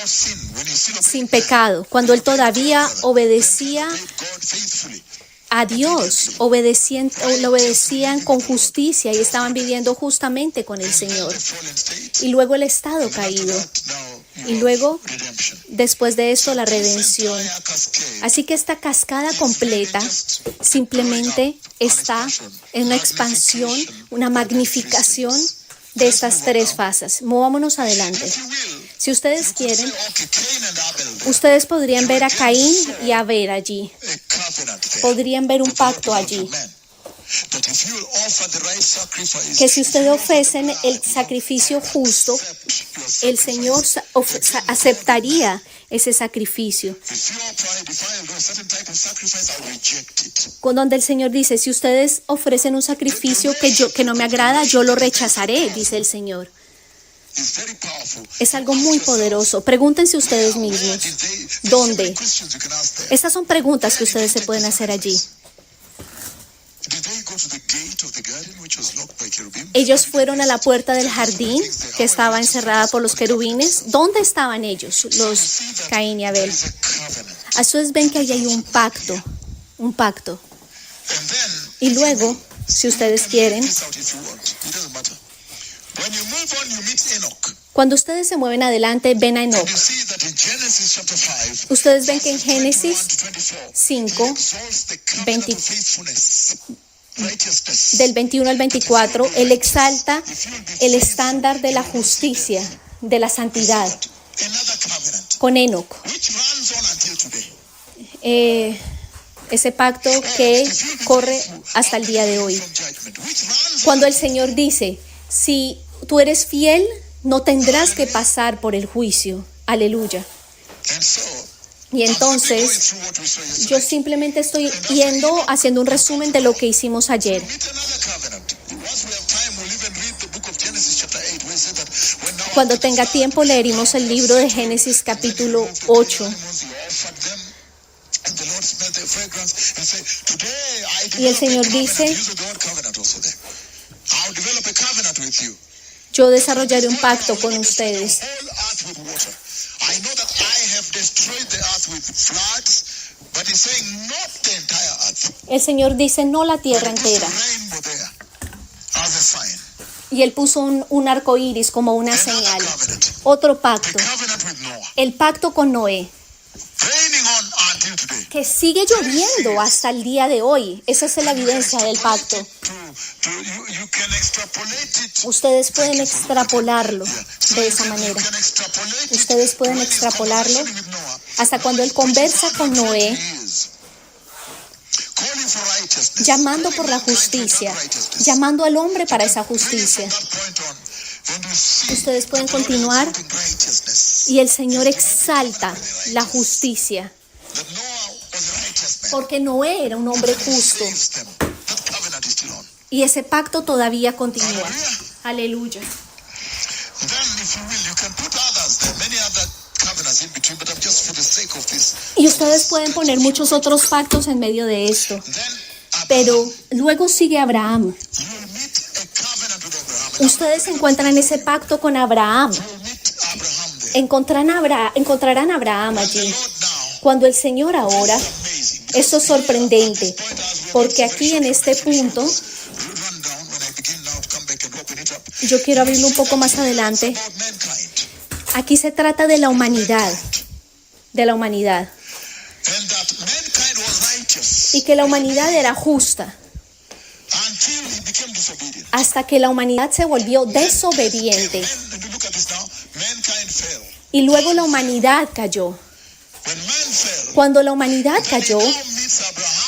sin pecado, cuando él todavía obedecía a Dios, le obedecían con justicia y estaban viviendo justamente con el Señor. Y luego el estado caído. Y luego, después de esto, la redención. Así que esta cascada completa simplemente está en una expansión, una magnificación de estas tres fases. Movámonos adelante. Si ustedes quieren, ustedes podrían ver a Caín y a Abel allí. Podrían ver un pacto allí. Que si ustedes ofrecen el sacrificio justo, el Señor aceptaría ese sacrificio. Con donde el Señor dice, si ustedes ofrecen un sacrificio que no me agrada, yo lo rechazaré, dice el Señor. Es algo muy poderoso. Pregúntense ustedes mismos, ¿dónde? Estas son preguntas que ustedes se pueden hacer allí. Ellos fueron a la puerta del jardín que estaba encerrada por los querubines. ¿Dónde estaban ellos, los Caín y Abel? A ustedes ven que ahí hay un pacto. Y luego, si ustedes quieren, cuando ustedes se mueven adelante, ven a Enoc. Ustedes ven que en Génesis 5, del 21 al 24, él exalta el estándar de la justicia, de la santidad, con Enoc. Ese pacto que corre hasta el día de hoy. Cuando el Señor dice, si tú eres fiel, no tendrás que pasar por el juicio. Aleluya. Y entonces, yo simplemente estoy haciendo un resumen de lo que hicimos ayer. Cuando tenga tiempo, leeremos el libro de Génesis capítulo 8. Y el Señor dice, yo desarrollaré un pacto con ustedes. El Señor dice, no la tierra entera. Y Él puso un arco iris como una señal. Otro pacto. El pacto con Noé. Que sigue lloviendo hasta el día de hoy. Esa es la evidencia del pacto. Ustedes pueden extrapolarlo de esa manera. Ustedes pueden extrapolarlo hasta cuando él conversa con Noé, llamando por la justicia, llamando al hombre para esa justicia. Ustedes pueden continuar y el Señor exalta la justicia. Porque Noé era un hombre justo. Y ese pacto todavía continúa. Aleluya. Y ustedes pueden poner muchos otros pactos en medio de esto. Pero luego sigue Abraham. Ustedes encuentran ese pacto con Abraham. Encontrarán a Abraham allí. Cuando el Señor ahora, esto es sorprendente, porque aquí en este punto, yo quiero abrirlo un poco más adelante. Aquí se trata de la humanidad, y que la humanidad era justa, hasta que la humanidad se volvió desobediente, y luego la humanidad cayó. Cuando la humanidad cayó,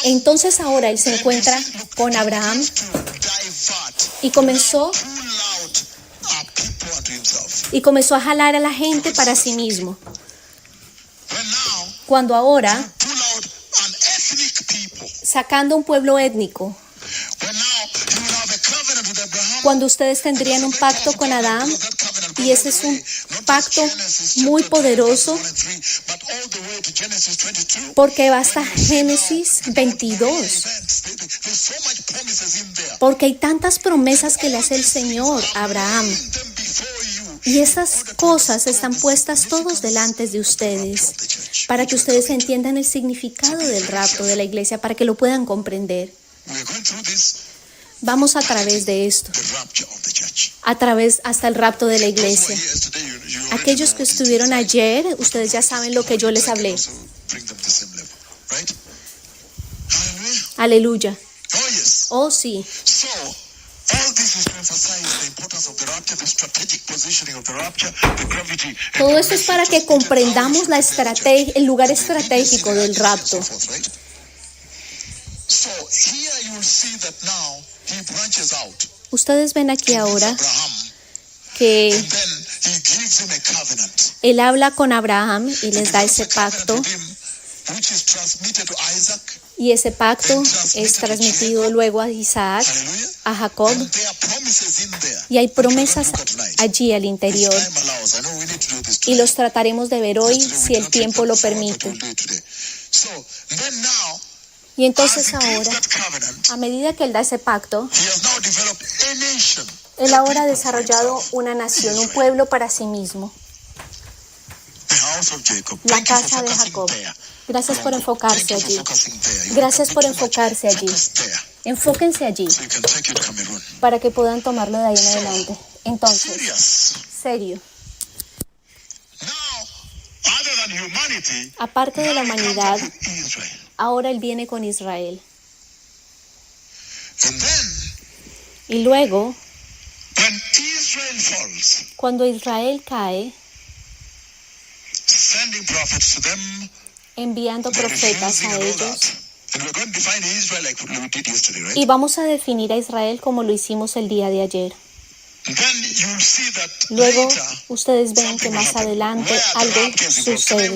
entonces ahora él se encuentra con Abraham y comenzó a jalar a la gente para sí mismo. Cuando ahora, sacando un pueblo étnico, cuando ustedes tendrían un pacto con Adán, y ese es un pacto muy poderoso, porque va hasta Génesis 22, porque hay tantas promesas que le hace el Señor a Abraham. Y esas cosas están puestas todos delante de ustedes para que ustedes entiendan el significado del rapto de la iglesia, para que lo puedan comprender. Vamos a través de esto, hasta el rapto de la iglesia. Aquellos que estuvieron ayer, ustedes ya saben lo que yo les hablé. Aleluya. Oh, sí. Todo esto es para que comprendamos el lugar estratégico del rapto. Ustedes ven aquí ahora que Él habla con Abraham y les da ese pacto. Y ese pacto es transmitido luego a Isaac, a Jacob, y hay promesas allí al interior. Y los trataremos de ver hoy si el tiempo lo permite. Y entonces ahora, a medida que Él da ese pacto, Él ahora ha desarrollado una nación, un pueblo para sí mismo. La casa de Jacob. Gracias por enfocarse allí. Gracias por enfocarse allí. Enfóquense allí para que puedan tomarlo de ahí en adelante. Entonces, serio. Aparte de la humanidad, ahora Él viene con Israel. Y luego, cuando Israel cae, enviando profetas a ellos. Y vamos a definir a Israel como lo hicimos el día de ayer. Luego, ustedes ven que más adelante algo sucede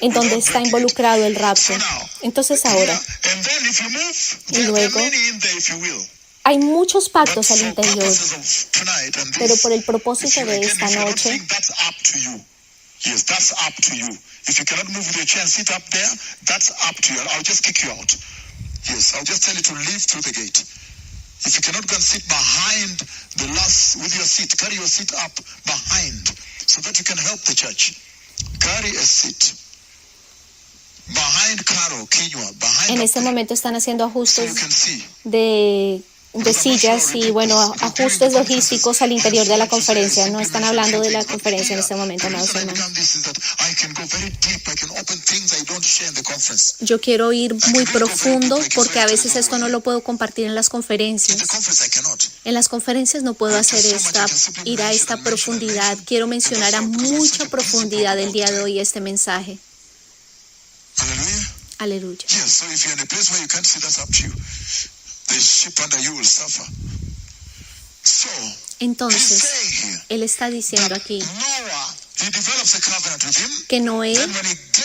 en donde está involucrado el rapto. Entonces ahora, y luego, hay muchos pactos al interior, pero por el propósito de esta noche, yes, that's up to you. If you cannot move with your chair and sit up there, that's up to you. I'll just kick you out. Yes, I'll just tell you to leave through the gate. If you cannot go and sit behind the last with your seat, carry your seat up behind so that you can help the church. Carry a seat. Behind Caro, Kinyua, behind. En este momento están haciendo ajustes de sillas y ajustes logísticos al interior de la conferencia. No están hablando de la conferencia en este momento, amados hermanos. Yo quiero ir muy profundo porque a veces esto no lo puedo compartir en las conferencias. En las conferencias no puedo ir a esta profundidad. Quiero mencionar a mucha profundidad el día de hoy este mensaje. Aleluya. Entonces, Él está diciendo aquí que Noé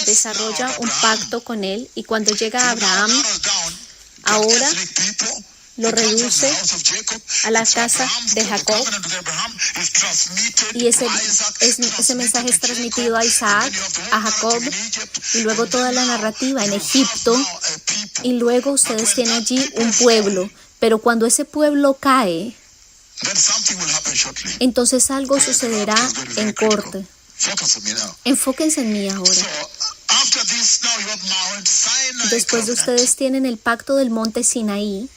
desarrolla un pacto con Él y cuando llega Abraham, ahora lo reduce a la casa de Jacob y ese mensaje es transmitido a Isaac, a Jacob y luego toda la narrativa en Egipto y luego ustedes tienen allí un pueblo, pero cuando ese pueblo cae, entonces algo sucederá en corte. Enfóquense en mí ahora. Después de ustedes tienen el pacto del monte Sinaí.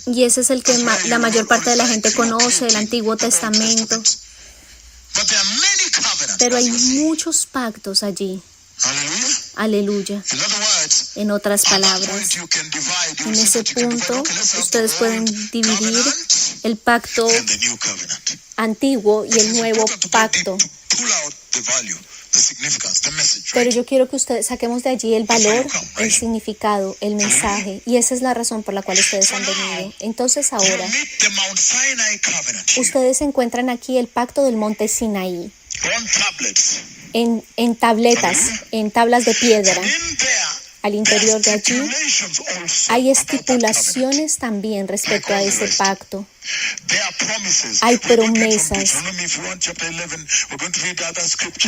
Y ese es el que la mayor parte de la gente conoce, el Antiguo Testamento. Pero hay muchos pactos allí. Aleluya. En otras palabras, en ese punto ustedes pueden dividir el pacto antiguo y el nuevo pacto. Pero yo quiero que ustedes saquemos de allí el valor, el significado, el mensaje, y esa es la razón por la cual ustedes han venido. Entonces ahora, ustedes encuentran aquí el pacto del monte Sinaí, en tablas de piedra. Al interior de allí hay estipulaciones también respecto a ese pacto. Hay promesas.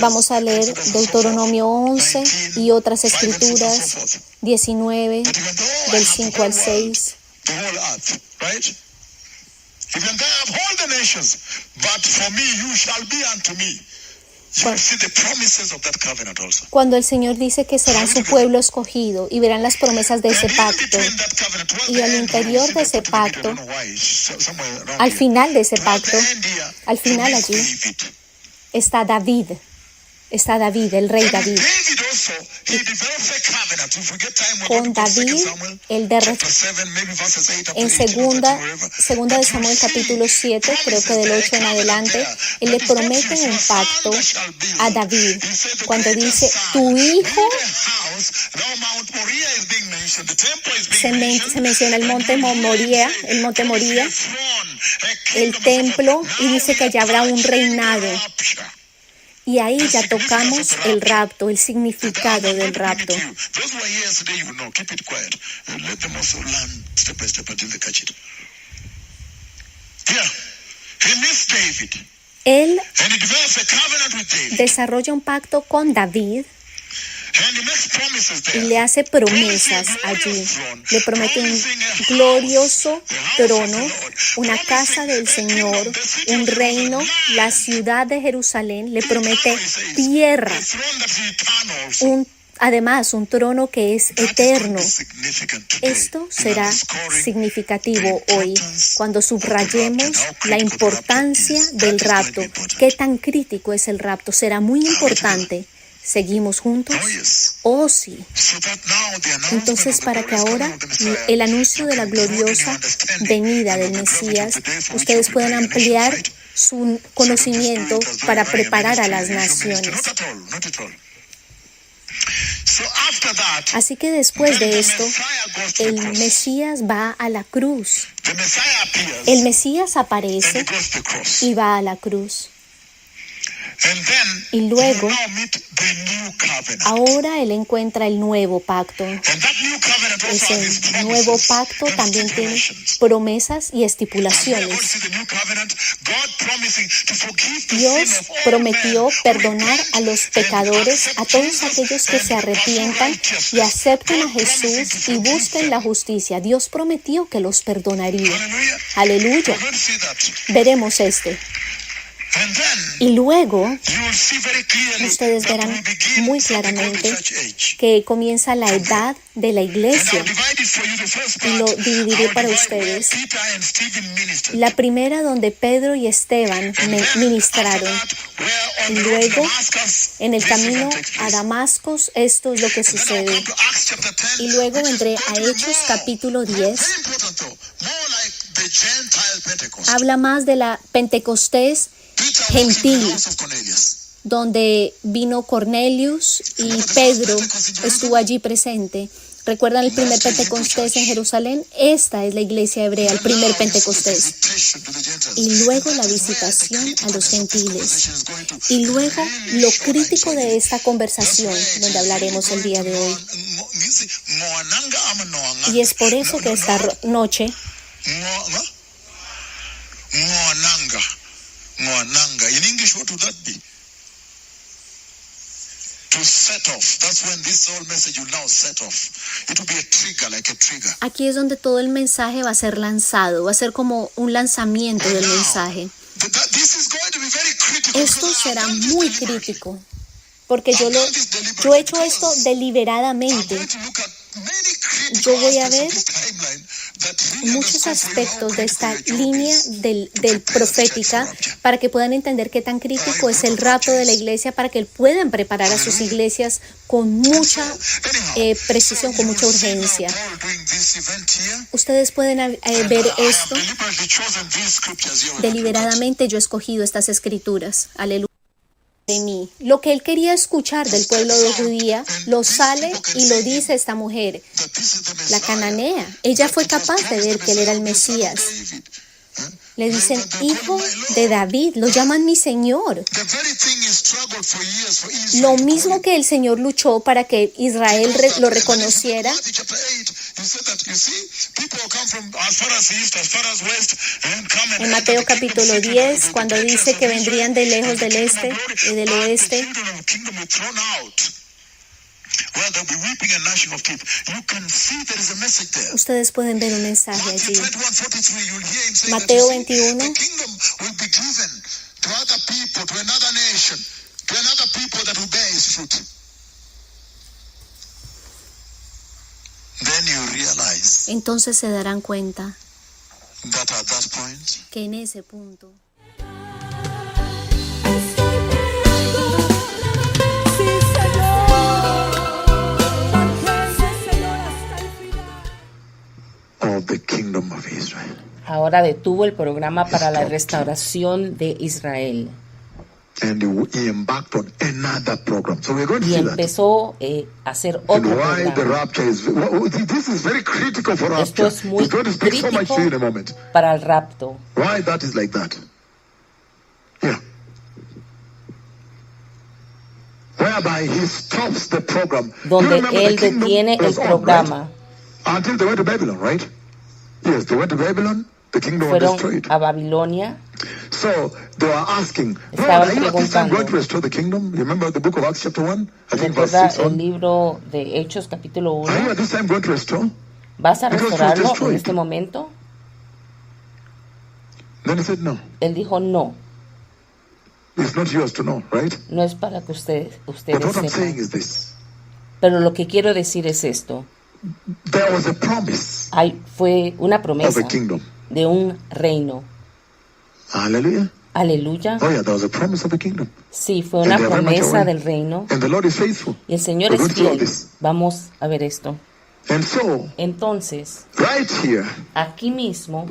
Vamos a leer Deuteronomio 11 y otras escrituras, 19, del 5 al 6. You can have all the nations, but for me you shall be unto me. You will see the promises of that covenant also. Cuando el Señor dice que serán su pueblo escogido y verán las promesas de ese pacto, y al interior de ese pacto, al final de ese pacto, al final allí, está David, el rey David. Con David, en segunda de Samuel capítulo 7, creo que del 8 en adelante, él le promete un pacto a David cuando dice, tu hijo, se menciona el monte Moría, el templo, y dice que allá habrá un reinado. Y ahí ya tocamos el rapto, el significado del rapto. Él desarrolla un pacto con David y le hace promesas allí. Le promete un glorioso trono, una casa del Señor, un reino, la ciudad de Jerusalén. Le promete tierra, además un trono que es eterno. Esto será significativo hoy, cuando subrayemos la importancia del rapto. ¿Qué tan crítico es el rapto? Será muy importante. ¿Seguimos juntos? Oh, sí. Entonces, para que ahora el anuncio de la gloriosa venida del Mesías, ustedes puedan ampliar su conocimiento para preparar a las naciones. Así que después de esto, el Mesías va a la cruz. El Mesías aparece y va a la cruz. Y luego, ahora él encuentra el nuevo pacto. Ese nuevo pacto también tiene promesas y estipulaciones. Dios prometió perdonar a los pecadores, a todos aquellos que se arrepientan y acepten a Jesús y busquen la justicia. Dios prometió que los perdonaría. Aleluya. Veremos este. Y luego, ustedes verán muy claramente que comienza la edad de la iglesia. Y lo dividiré para ustedes. La primera donde Pedro y Esteban ministraron. Y luego, en el camino a Damasco, esto es lo que sucede. Y luego vendré a Hechos capítulo 10. Habla más de la Pentecostés gentil, donde vino Cornelius y Pedro estuvo allí presente. ¿Recuerdan el primer Pentecostés en Jerusalén? Esta es la iglesia hebrea, el primer Pentecostés. Y luego la visitación a los gentiles. Y luego lo crítico de esta conversación, donde hablaremos el día de hoy. Y es por eso que esta noche in English, what would that be? To set off. That's when this whole message will now set off. It will be a trigger, like a trigger. Aquí es donde todo el mensaje va a ser lanzado, va a ser como un lanzamiento del mensaje. Esto será muy crítico, porque yo he hecho esto deliberadamente. Yo voy a ver muchos aspectos de esta línea del profética para que puedan entender qué tan crítico es el rapto de la iglesia, para que puedan preparar a sus iglesias con mucha precisión, con mucha urgencia. Ustedes pueden ver esto. Deliberadamente yo he escogido estas escrituras. Aleluya. De mí. Lo que él quería escuchar del pueblo de Judía lo sale y lo dice esta mujer, la cananea. Ella fue capaz de ver que él era el Mesías. Le dicen hijo de David, lo llaman mi Señor. Lo mismo que el Señor luchó para que Israel lo reconociera. En Mateo capítulo 10, cuando dice que vendrían de lejos del este y del oeste. Well, there'll be weeping and gnashing of teeth. You can see there is a message there. Ustedes pueden ver un mensaje Matthew allí. 21:43, you'll hear him saying Mateo that, you see, 21. the kingdom will be given to other people, to another nation, to another people that will bear his fruit. Then you realize Entonces se darán cuenta that at that point, que en ese punto of the kingdom of Israel. Ahora detuvo el programa para la restauración de Israel And he embarked on another program. So we're going to y see that. empezó a hacer And otro why the programa. rapture is, this is very critical for Esto rapture. es muy He's going to speak so much crítico to you in a moment. para el rapto. Why that is like that. Yeah. Whereby he stops the program. Donde You remember él the kingdom detiene el was on, programa. right? Until they went to Babylon, right? Yes, they went to Babylon. The kingdom was Fueron destroyed. a Babilonia. So they were asking, Lord, Estaban are you at this time preguntando. going to restore the kingdom? You remember the book of Acts chapter 1? I think verse ¿Recuerda 6 el on. libro de Hechos capítulo Are you 1? at this time going to restore? ¿Vas a Because it was restaurarlo en destroyed. este momento? Then he said, no, Él dijo no, it's not yours to know, right? no es para que ustedes But what I'm saying sepan. is this. Pero lo que quiero decir es esto. There was a promise Fue una of promesa a kingdom. de un reino. Hallelujah. Aleluya. Oh yeah, there was a promise of a kingdom. Sí, fue una And they are very much promesa aware. del reino. And the Lord is faithful. Y el Señor We're es going through all fiel. this. Vamos a ver esto. And so, Entonces, right here, aquí mismo,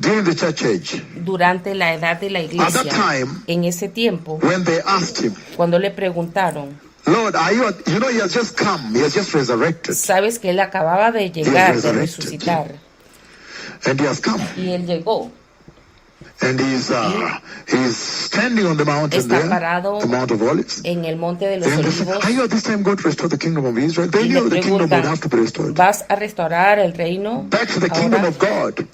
during the church age, durante la edad de la at that iglesia, time, en ese tiempo, when they asked him, cuando le preguntaron, Lord, are you, you know, he has just come, he has just resurrected, sabes que él acababa de llegar, de resurrected. resucitar, and he has come, y él llegó, and he's standing on the mountain está there, parado the Mount of Olives. en el monte de los And they said, olivos, are you at this time going to restore the kingdom of Israel? They y knew le the kingdom would have to be preguntan, restored. ¿vas a restaurar el reino Back to the kingdom ahora? of God,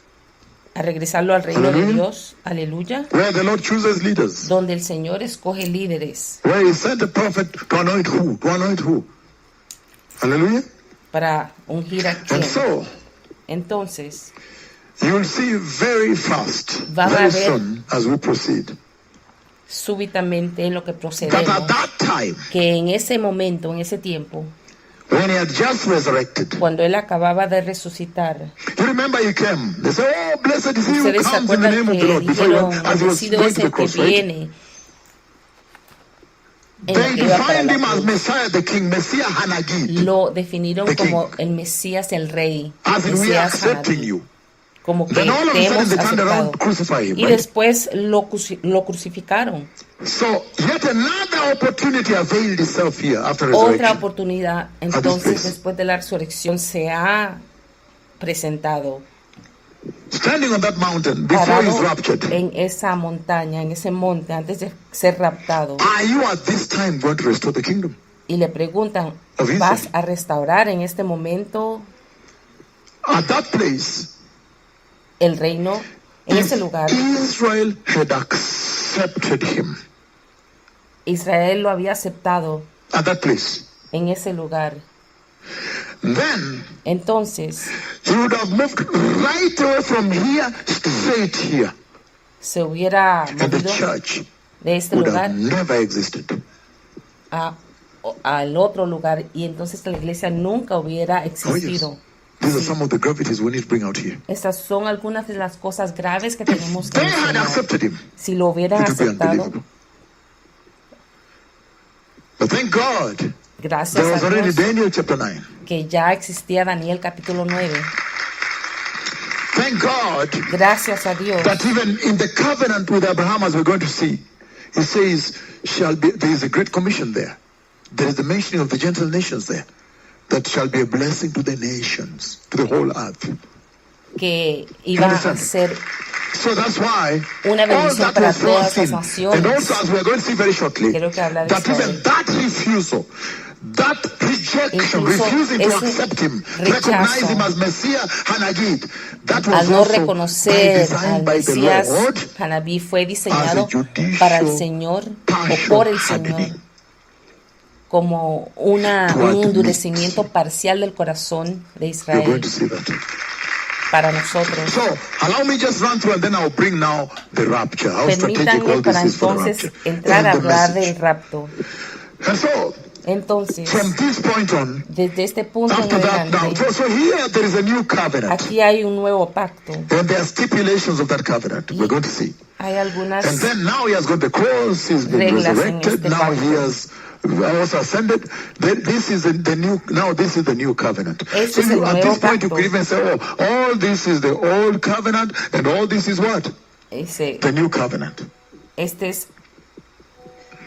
A regresarlo al reino de Aleluya. Dios, aleluya, where the Lord chooses leaders, donde el Señor escoge líderes where he sent a prophet to anoint who? To anoint who? Hallelujah. para ungir a And quien. so, Entonces, you will see very fast, Van a very ver soon, as we proceed, súbitamente en lo que that procedemos, at that time, que en ese momento, en ese tiempo, when he had just resurrected, cuando él acababa de resucitar, you remember he came. They said, oh, blessed is he who ustedes se comes in the acuerdan name of the que Lord, before he dijeron, went, as he was bendecido going es to the el que cross, right? viene, en lo They que iba para defined la him as cruz. Messiah the King, Messiah Hanagid, Lo definieron The king. como el Mesías, el Rey, as in we are Mesías accepting Hanadí, you. como que Then all of te a sudden hemos they turned around aceptado. to crucify him, Y right? después lo crucificaron. So yet another opportunity availed itself here after Otra resurrection. oportunidad, this entonces, place. después de la resurrección, se ha presentado Standing on that mountain before parado he's raptured. en esa montaña, en ese monte, antes de ser raptado. Are you at this time going to restore the kingdom? Y le preguntan, Of Israel. ¿vas a restaurar en este momento At that place, el reino? En if ese lugar, Israel had accepted him, Israel lo había aceptado at that place, en ese lugar. then Entonces, he would have moved right away from here straight here. se hubiera And the movido church de este would lugar have never existed. al otro lugar y entonces la iglesia nunca hubiera Oh, yes. existido. These are some of the gravities we need to bring out here. Estas son algunas de las cosas graves que If tenemos que they had mencionar. accepted him, Si lo hubieran it would be aceptado, unbelievable. But thank God, there gracias was a already Dios Daniel chapter 9. que ya existía Daniel capítulo 9. Thank God Gracias a Dios that even in the covenant with Abraham, as we're going to see, he says, there is a great commission there. There is the mentioning of the Gentile nations there. That shall be a blessing to the nations, to the whole earth. que iba a ser So that's why una all bendición that para was todas las foreseen. And also, naciones. as we're going to see very shortly, Quiero que hablar de that esto even hoy. that refusal, that rejection, Incluso refusing to ese accept him, rechazo recognize him as Messiah Hanagid, that was Al no also by reconocer design al by the Mesías Lord Hanabí, fue diseñado as a judicial para el Señor o por el partial Señor hardening. como un endurecimiento parcial del corazón de You're Israel going to see that. para nosotros. So, allow me just run through and then I'll bring now the rapture. How strategic Permítanme all para this is for the entonces rapture. entrar a And the hablar message. del rapto. And so, Entonces, from this point on, desde este punto en after that now, adelante, so here there is a new covenant. aquí hay un nuevo pacto. And there are stipulations of that covenant. We're going to see. Hay algunas And then now he has got the cross, he's been reglas en resurrected, este now he pacto. has also ascended. Then this is the new, now this is the new covenant. Este So es el you, at nuevo this point you pacto. could even say, oh, all this is the old covenant and all this is what? The new covenant. Este es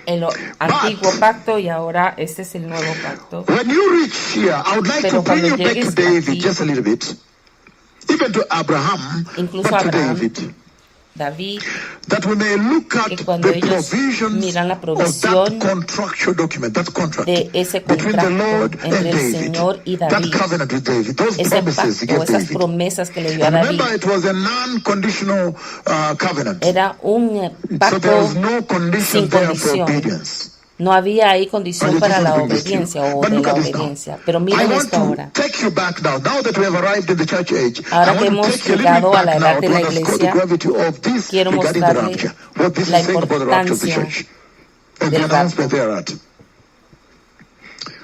el antiguo pacto y ahora este es el nuevo pacto. When you reach here, I would like Pero to bring cuando you back to llegues David aquí, just a little bit. Even to Abraham, Incluso but to Abraham, David. David, That we may look at que cuando the ellos provisions miran la of provisión that contractual document, that contract de ese between the Lord contrato and entre el David, Señor y that David, covenant with David, those ese promises he pacto, gave esas David. promesas que le dio a And David, remember, it was a non-conditional covenant. era un So there was pacto no condition sin there for condición. obedience. No había ahí condición But I para just la want to bring this to you. obediencia o But de look la at this now. obediencia. Pero I miren want esto to ahora. take you back now that we have arrived in the church age. Ahora I que want to hemos take you a little llegado bit a la back edad now de to la underscore the iglesia, gravity of this quiero regarding the mostrarle rapture. What this la is saying about the rapture of the importancia church. And del the announcement rapto. thereat.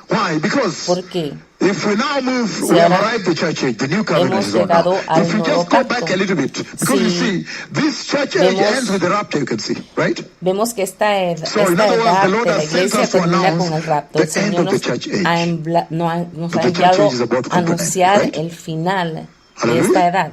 Why? Because ¿Por qué? if we now move, Si we have ahora arrived the church age, the new covenant hemos is on now. llegado al If we nuevo just go pacto, back a little bit, because you si see, this church age vemos- ends with the rapture, you can see, right? Vemos que esta So, in other words, edad the de Lord la has sent iglesia us to termina announce con el rapto. the El Señor end of the nos church age. ha, But nos ha the church enviado age is about to a come to an end, anunciar right? el final de Hallelujah. esta edad.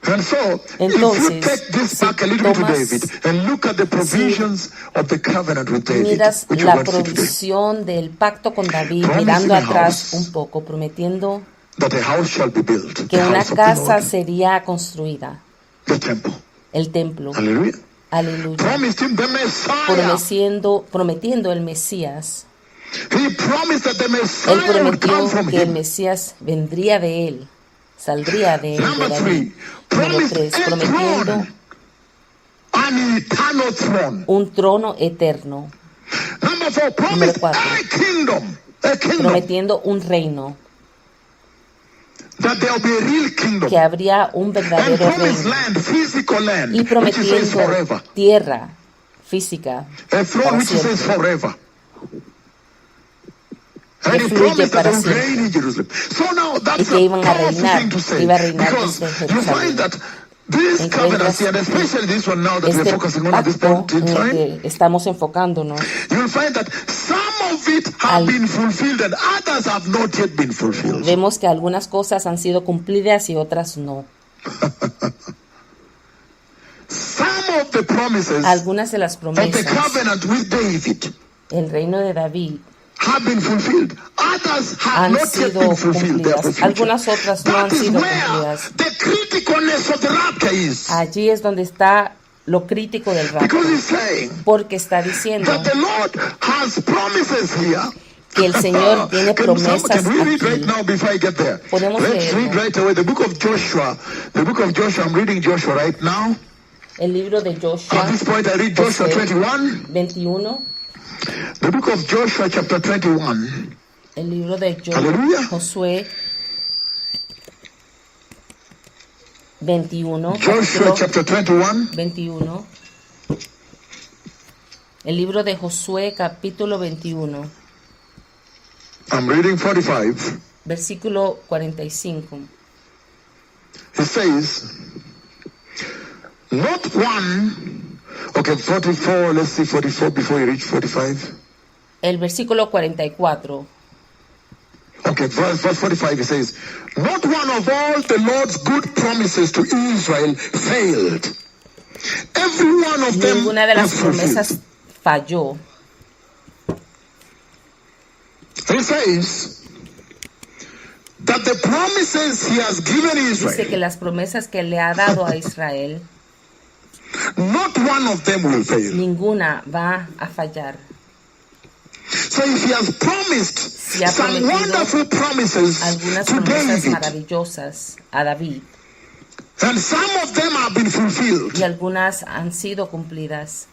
And so, if you Entonces, take this si back a little bit to tomas- David and look at the provisions of the covenant with David, Miras which we're la going to see today, provisión del pacto con David, Promising mirando a atrás house. un poco, prometiendo that a house shall be built, que the una house of the casa Lord, sería construida, the temple. el templo. Hallelujah. Aleluya. Promised him the Messiah. Prometiendo el Mesías. He promised that the Él Messiah would prometió come from que el him. Mesías vendría de él, saldría de él, de Number David. 3, Número promised 3, a prometiendo throne, an eternal throne. un trono eterno. Number 4, promised cuatro, a kingdom, prometiendo un reino, that there will be a real kingdom. que habría un And verdadero promised reino. land, physical land, Y which he says prometiendo forever. tierra física A throne para which he says siempre. forever. And he fluye promised that para they would siempre. reign in Jerusalem. So now that's que a iban a powerful reinar, thing to say. que iba a reinar Because desde you Jerusalén. find that these Encuentras covenants, and especially this one now that we're Este focusing on at this pacto point in en el time, que estamos enfocándonos, you'll find that some of it have Al- been fulfilled and others have not yet been fulfilled. vemos que algunas cosas han sido cumplidas y otras no. Some of the promises Algunas de las of the promesas, covenant with David el reino de David, have been fulfilled. Others have han not yet sido been fulfilled. They are for cumplidas. future. Algunas otras no han That is sido where cumplidas. the criticalness of the rapture is. Allí es donde está lo crítico del rapto, Because he's saying porque está diciendo that the Lord has promises here. que el Señor tiene Can promesas we read aquí. right now before I get there? Podemos Let's leerlo. read right away the book of Joshua. The book of Joshua, I'm reading Joshua right now. El libro de Joshua At this point I read Joshua Josué 21. 21, The book of Joshua chapter 21. el libro de Aleluya. Josué 21, Joshua capítulo chapter 21. 21. El libro de Josué capítulo 21, I'm reading 45. versículo 45. It says, not one. Okay, 44. Let's see 44 before you reach 45. El versículo 44. Okay, verse 45, it says, not one of all the Lord's good promises to Israel failed. Every one of them Ninguna de las was fulfilled. promesas falló. It says that the promises he has given Dice que Israel, las promesas que le ha dado a Israel, not one of them will fail. ninguna va a fallar. So if he has promised Si ha some prometido wonderful promises Algunas to promesas David, maravillosas a David and some of them have been fulfilled, y algunas han sido cumplidas.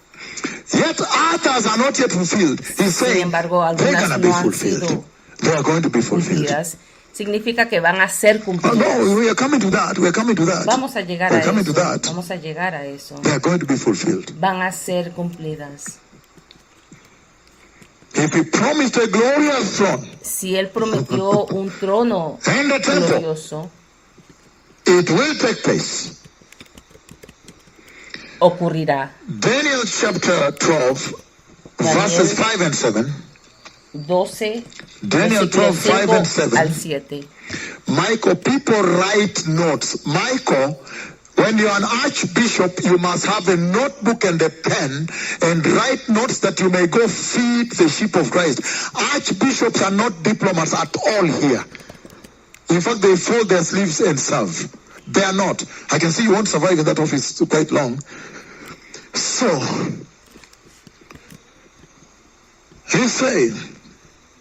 Yet others are not yet fulfilled. He's Sin saying embargo, they're algunas going to be no han fulfilled. sido They are going to be fulfilled. cumplidas. Significa que van a ser Oh, cumplidas. no, we are coming to that. We are coming to that. Vamos a llegar We're a coming to eso. that. Vamos a llegar a eso. They are going to be fulfilled. Van a ser cumplidas. If he promised a glorious throne, Si Él prometió un trono and a temple, glorioso, it will take place. ocurrirá. Daniel chapter 12, verses 5 and 7. 12, Daniel versículos 12, 5 and 5 7. al 7. Michael, people write notes. Michael, when you're an archbishop, you must have a notebook and a pen and write notes that you may go feed the sheep of Christ. Archbishops are not diplomats at all here. In fact, they fold their sleeves and serve. They are not. I can see you won't survive in that office quite long. So, he's saying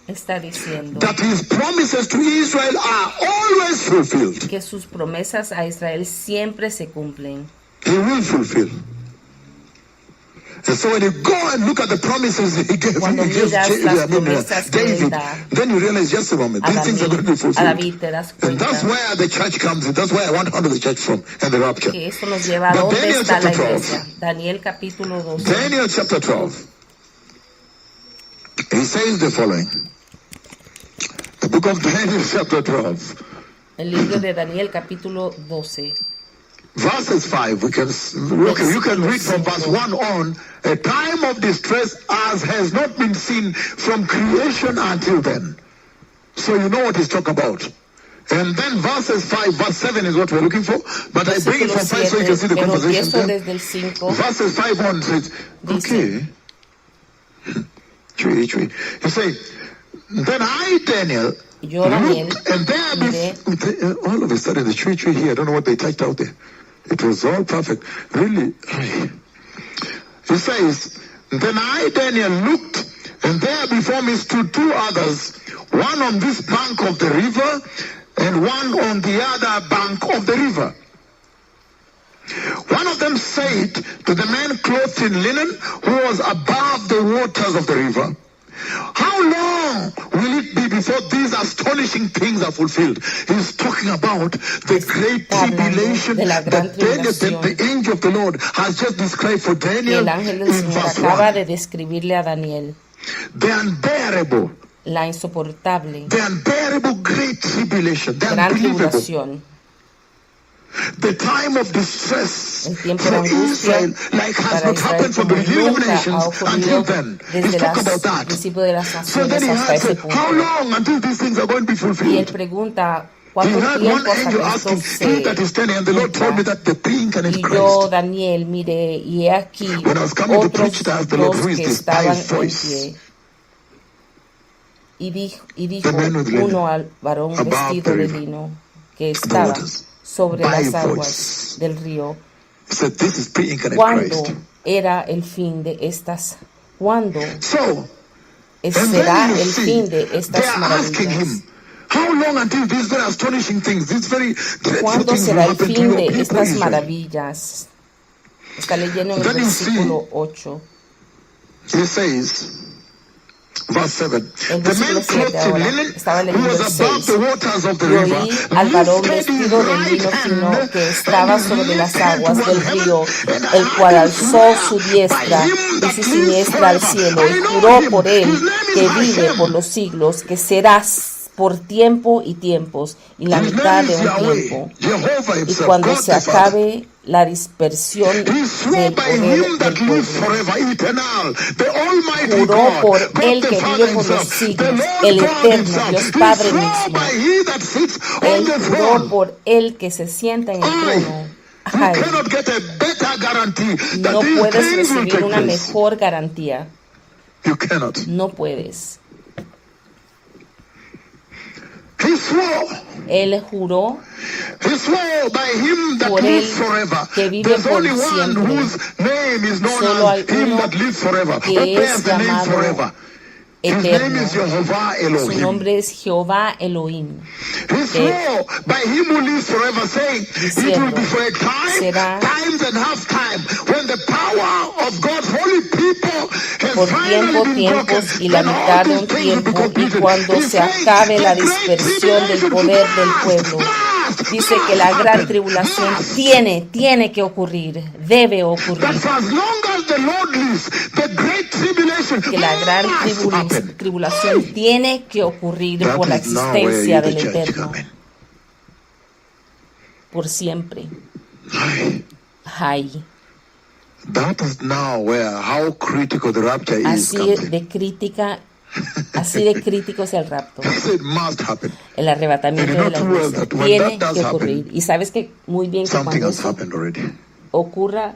Está diciendo that his promises to Israel are always fulfilled. que sus promesas a Israel siempre se cumplen. He will fulfill. And so when you go and look at the promises he gave, Cuando miras las promesas que David, él da then you realize, just a moment, a these things are going to be David, a fulfilled. David te das And that's cuenta where the church comes in. That's where I want to honor the church from and the rapture. que esto nos lleva a But dónde Daniel está la chapter 12. iglesia. Daniel capítulo 12. Daniel chapter 12. He says the following. The book of Daniel chapter 12. El libro de Daniel capítulo 12. Verses 5, you can read from verse 1 on. A time of distress as has not been seen from creation until then. So you know what he's talking about. And then verses 5, verse 7 is what we're looking for. But I bring it from 5 so you can see the Pero conversation empiezo there. desde el 5. Verses 5 on says, okay. Chui. You say, then I, Daniel, Yo, Daniel, looked, and there all of a sudden the chui here, I don't know what they touched out there. It was all perfect. Really. He says, then I, Daniel, looked, and there before me stood two others, one on this bank of the river, and one on the other bank of the river. One of them said to the man clothed in linen, who was above the waters of the river, how long will it be before these astonishing things are fulfilled? He's talking about the great tribulation that Daniel, the angel of the Lord, has just described for Daniel El ángel del in Señor verse acaba 1. de describirle a Daniel The unbearable, la insoportable great tribulation, the gran unbelievable, tribulación, the time of distress el tiempo de for angustia Israel, like has para not happened Israel from the como beginning of nunca ha nations until ocurrido then. He's desde talking about el that. principio de las So then naciones he hasta has ese said, how punto. long until these things are going to be Y él fulfilled? pregunta, He ¿cuánto had one tiempo angel hasta que asking, esto he that is standing, and the Lord told me that the pre-incarnate Y yo, Christ, Daniel, mire, y he aquí when I was coming to otros preach to ask the Lord, dos who is que this estaban by en voice? pie. Y dijo The man with linen, uno al varón above vestido the de river, lino que the estaba waters, sobre by las aguas voice. del río. He said, this is pre-incarnate ¿Cuándo Christ. era el fin de estas? ¿Cuándo So, and será then you el see, fin de they estas are asking maravillas? him, how long until these very astonishing things, these very dreadful ¿Cuándo things will será el happen to fin your de people estas Israel? maravillas? Está leyendo en el Then you see, versículo 8. He says, verse 7, El the man versículo 7 clothed in ahora, linen, estaba who leyendo el was above 6. the waters of the Y river, oí al varón lifted his vestido de right lino fino hand, que estaba and sobre las lifted aguas toward del heaven, río, and el I cual can alzó swear su by diestra him y that su lives siniestra al forever. cielo, y I know juró him. por él His name que is vive Hashem. por los siglos, que serás por tiempo y tiempos, y la His mitad name de is un Yahweh, tiempo. Jehovah Y himself, cuando God se the Father. acabe la dispersión He swore del by poder him del that lives pueblo. forever, eternal, the Almighty Juró God, por God el the que Father vive por los himself, the siglos, Lord el God eterno, himself. Dios He Padre swore mismo. by he that sits on Él the juró throne. por el que se sienta en el trono. You Ay, cannot get a better guarantee that no these puedes things will recibir take una place. mejor garantía. You cannot. No puedes. He swore. Él juró He swore by him that por lives él forever. que vive There's por only one siempre. whose name is known Solo hay as him uno that lives forever. que Who bears es the name llamado forever. His name eterno. is Jehovah Su Elohim. nombre es Jehová Elohim. He swore by him who lives forever, saying, it will be for a time, times and half time, when the power of God's holy people has por finally been broken, tiempos y la then all mitad de these un things will be tiempo, y completed. cuando He's se saying, acabe la the great dispersión del tribulation poder del must, pueblo. must, Dice must que la gran happen, tribulación must. tiene que ocurrir, debe That ocurrir. for as long as the Lord lives, the great tribulation Que la gran must happen. tribulación tiene que ocurrir That por la is now where existencia you, the del church, Eterno, come in. por siempre. Aye. Ay, That is now where how critical the rapture is. así Comes in. así de crítico es el rapto. It must happen. El arrebatamiento And you de la know too well iglesia that when tiene that does que ocurrir. happen, Y sabes que muy bien que Something cuando has eso happened already. ocurra,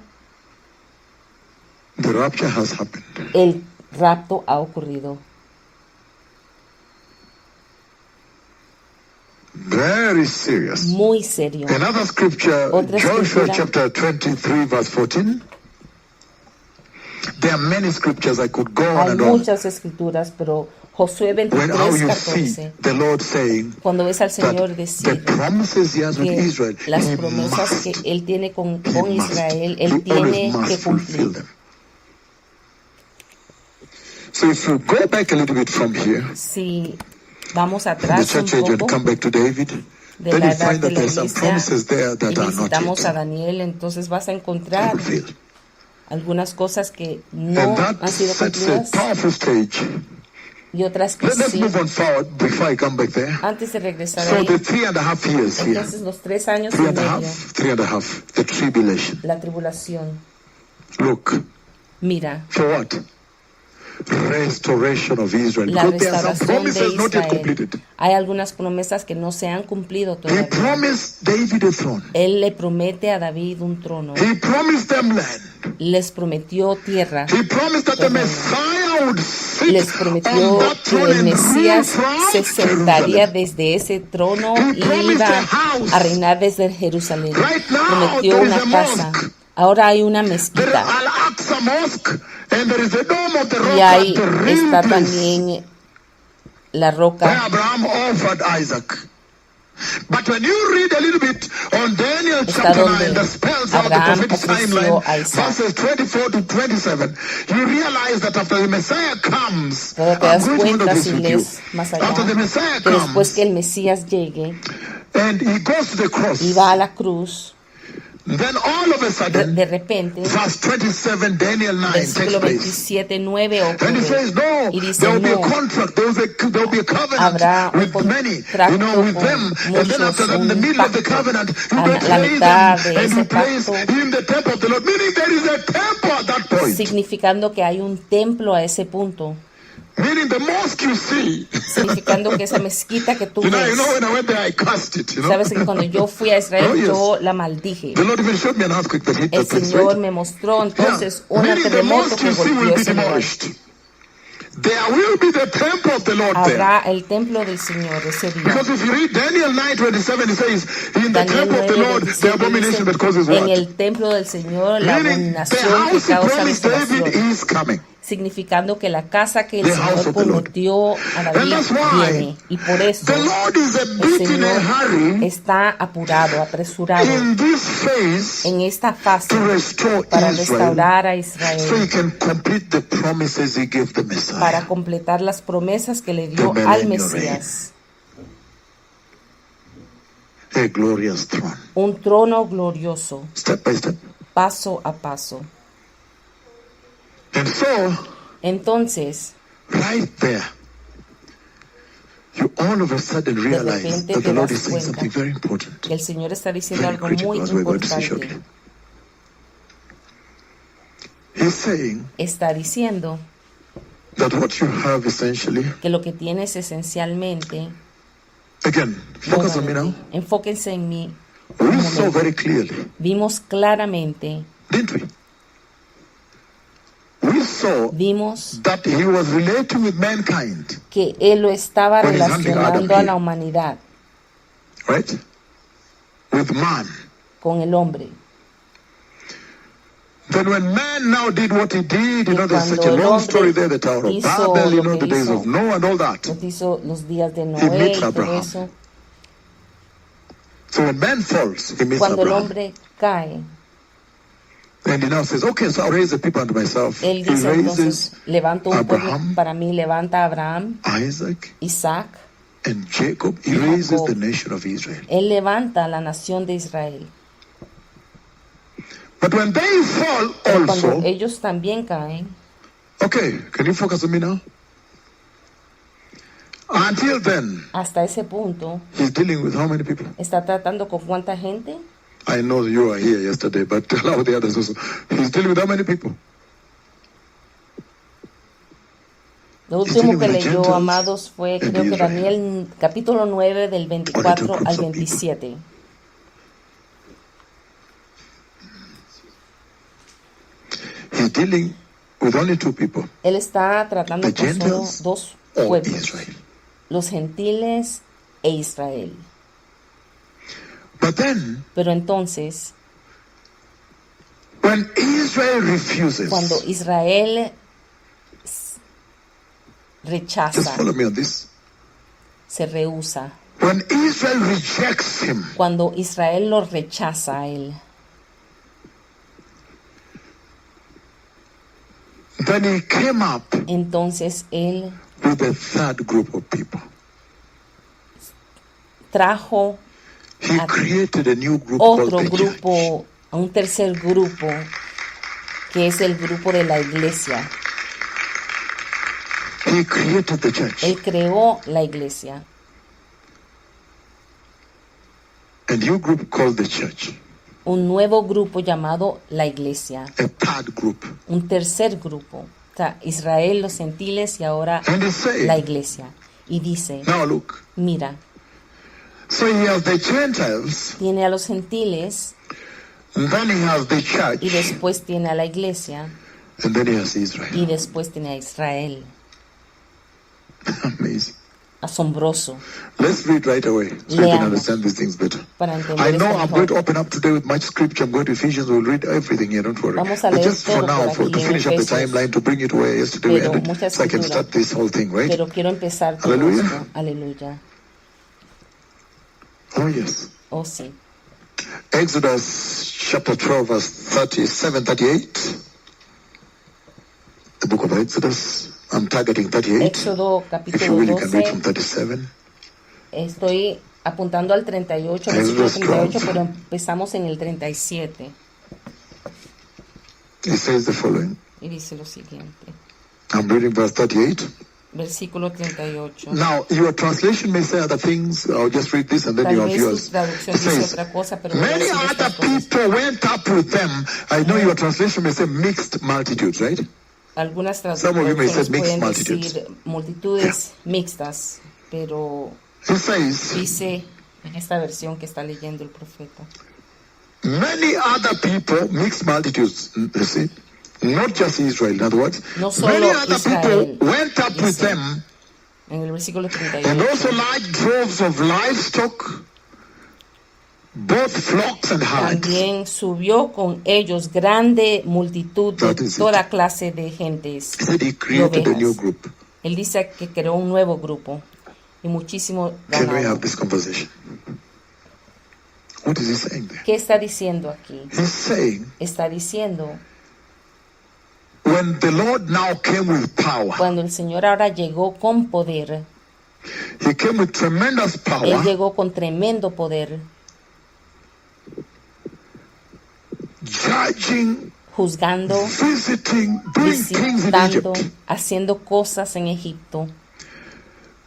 The rapture has happened. el rapto ha ocurrido. Very serious. Muy serio. Another scripture, Otra Joshua escritura. chapter 23, verse 14. There are many scriptures I could go on Hay and on. muchas escrituras, pero Josué When 23, how you see 14, the Lord saying cuando ves al Señor that the decir promises he has with que Israel, las he promesas must, que Él tiene con he must, Israel, he Él always tiene must que fulfill cumplir. them. So if you go back a little bit from here, Si vamos from the atrás un church age and poco come back to David, de then la you edad find de that la there's some iglesia promises there y that are not visitamos a yet Daniel, entonces vas a encontrar fulfilled. algunas cosas que And no that han sido sets a cumplidas powerful stage. y otras que Let's sí. move on forward before I come back there. Antes de regresar So ahí, the 3.5 years here, entonces los 3 años y medio, 3.5, the tribulation. la tribulación. Look, Mira, for what? Restoration of Israel. la Because there are some restauración de promises not yet Israel. completed. Hay algunas promesas que no se han cumplido He todavía. promised David a throne. Él le promete a David un trono. He promised them land. Les prometió tierra. He promised that the Terreno. Messiah would sit Les on prometió that que throne el and rule Mesías from se sentaría Jerusalem. desde ese trono He y promised iba a house. a reinar desde Jerusalén. Right now, Prometió there is una a casa. mosque. Ahora hay una There is mezquita. Al-Aqsa Mosque, and there is the Dome of the Rock Y ahí at the real está place también la where roca Abraham offered Isaac. But when you read a little bit on Daniel Está chapter donde 9 that spells out the Abraham prophetic ofreció timeline, a Isaac. verses 24 to 27, you realize that after the Messiah comes, Pero te I'm das going to handle cuenta this si with you. lees más allá After the Messiah que después comes, que el Mesías llegue and he goes to the cross, y va a la cruz, then all of a sudden, de repente, verse 27, Daniel 9 takes versículo place. 27, 9 And he says, ocurre. no, Y dice, there will be a no, contract, there will be a covenant habrá un with many, contrato with con them. And then after muchos, that, in the un middle of the pacto. covenant, you A go la praise mitad them, de and ese you praise pacto, in the temple of the Lord. Meaning there is a temple at that point. significando que hay un templo a ese punto, Meaning the mosque you see. significando que esa mezquita que tú You ves, know, when I went there, I cursed it, sabes que cuando yo fui a Israel, Oh, yes. yo la maldije. The Lord even showed me an earthquake that hit El that place, Señor right? me mostró entonces Yeah. un Meaning the terremoto mosque que you see will golpeó be ese lugar. demolished. There will be the temple of the Lord there. Habrá el templo del Señor ese día. Because if you read Daniel 9:27, it says, in the Daniel temple of the Lord, the 9:27 abomination dice, that causes en what? el templo del Señor, la Meaning the abominación que house he causa promised David desolación, is coming. significando que la casa que el The house Señor of the Lord. prometió a And David that's why viene. Y por eso The Lord is a el bit in a Señor hurry está apurado, apresurado in this phase en esta fase to restore para Israel restaurar a so he Israel, can complete the promises he gave the Messiah. para completar las promesas que le dio The al millennial Mesías. A glorious throne. Un trono glorioso, Step by step. paso a paso. And so, Entonces, right there, you all of a sudden realize repente that te the Lord das is saying cuenta something very important. que el Señor está diciendo Very algo critical, muy as we're going to see importante. shortly. He's saying Está diciendo that what you have essentially, que lo que tienes esencialmente, again, focus on me now. enfóquense en mí. We saw very clearly, Vimos claramente, didn't we? We saw vimos that he was relating with mankind, que Él lo estaba When he's hunting Adam relacionando a here. la humanidad right? With man. con el hombre. Then when man now did what he did, you Y know, there's such a cuando el long hombre story there, the Tower of hizo Babel, you lo know, que the days hizo, of Noah and all that. Nos hizo los días de He Noé meets y todo Abraham. eso. So when man falls, he meets Cuando el Abraham. hombre cae, And he now says, okay, so I'll raise the people unto myself. él He dice raises entonces, levanto un pueblo Abraham, para mí, levanta a Abraham, Isaac, Isaac, and Jacob. He y raises Jacob. the nation of Israel. Él levanta a la nación de Israel. But when they fall Pero cuando also, ellos también caen, okay, can you focus on me now? Until then, hasta ese punto, he's dealing with how many people? ¿está tratando con cuánta gente? I know you were here yesterday, but allow the others also. He's dealing with how many people? Lo último que dealing with the leyó, Gentiles amados, fue and creo que Israel. Daniel capítulo 9 del 24 groups al of people. 27. He's dealing with only two people, Él está tratando the con solo Gentiles dos or pueblos, Israel. los gentiles e Israel. But then, Pero entonces, when Israel refuses, cuando Israel just rechaza, follow me on this. se rehúsa, When Israel rejects him, cuando Israel lo rechaza a él, then he came up entonces él with a third group of people. trajo He a created a new group called otro the church. grupo, a un tercer grupo, que es el grupo de la iglesia. He created the church. Él creó la iglesia. A new group called the church. Un nuevo grupo llamado la iglesia. A third group. Un tercer grupo. O sea, Israel, los gentiles y ahora And he's saying, la iglesia. Y dice, now look, mira, so he has the Gentiles, tiene a los gentiles and then he has the church, y después tiene a la iglesia and then he has y Israel. después tiene a Israel. Amazing. Asombroso. Let's read right away so you can Leamos. understand these things better. Para entender I know esto I'm going to mejor. open up today with much scripture. I'm going to Ephesians. We'll read everything here. Don't worry. Vamos a But leer just for todo now, por to aquí en finish up the Efesios. timeline, to bring it where yesterday we Pero ended, mucha so I can escritura. start this whole thing, right? Pero quiero empezar todo Aleluya. esto. Aleluya. Oh, yes. Oh, sí. Exodus chapter 12, verse 37, 38. The book of Exodus. I'm targeting 38. Éxodo If you capítulo will, you can read 12. from 37. Estoy apuntando al 38, versículo 38, pero empezamos en el 37. It says the following. Y dice lo siguiente. I'm reading verse 38. Versículo 38. Now, your translation may say other things. I'll just read this and then Tal you have vez su yours. traducción It dice says, otra cosa, pero voy a many decir other estas cosas. people went up with them. I know your translation may say mixed multitudes, right? Algunas Some of you may say traducciones mixed pueden multitudes. decir multitudes mixtas, pero It says, dice en esta versión que está leyendo el profeta. many other people, mixed multitudes, you see? Not just Israel, in other words. No solo Many other Israel, people went up with dice. them, En el versículo and also 38. large droves of livestock, both flocks and herds. También subió con ellos grande multitud de That is it. toda clase de gentes He said he y created a new ovejas. group. Él dice que creó un nuevo grupo y muchísimo Can we ganado. have this conversation? What is he saying there? ¿Qué está diciendo aquí? He's saying, Está diciendo, when the Lord now came with power, cuando el Señor ahora llegó con poder, he came with tremendous Él power, llegó con tremendo poder, judging, juzgando, visiting, doing things in visitando, Egypt. haciendo cosas en Egipto.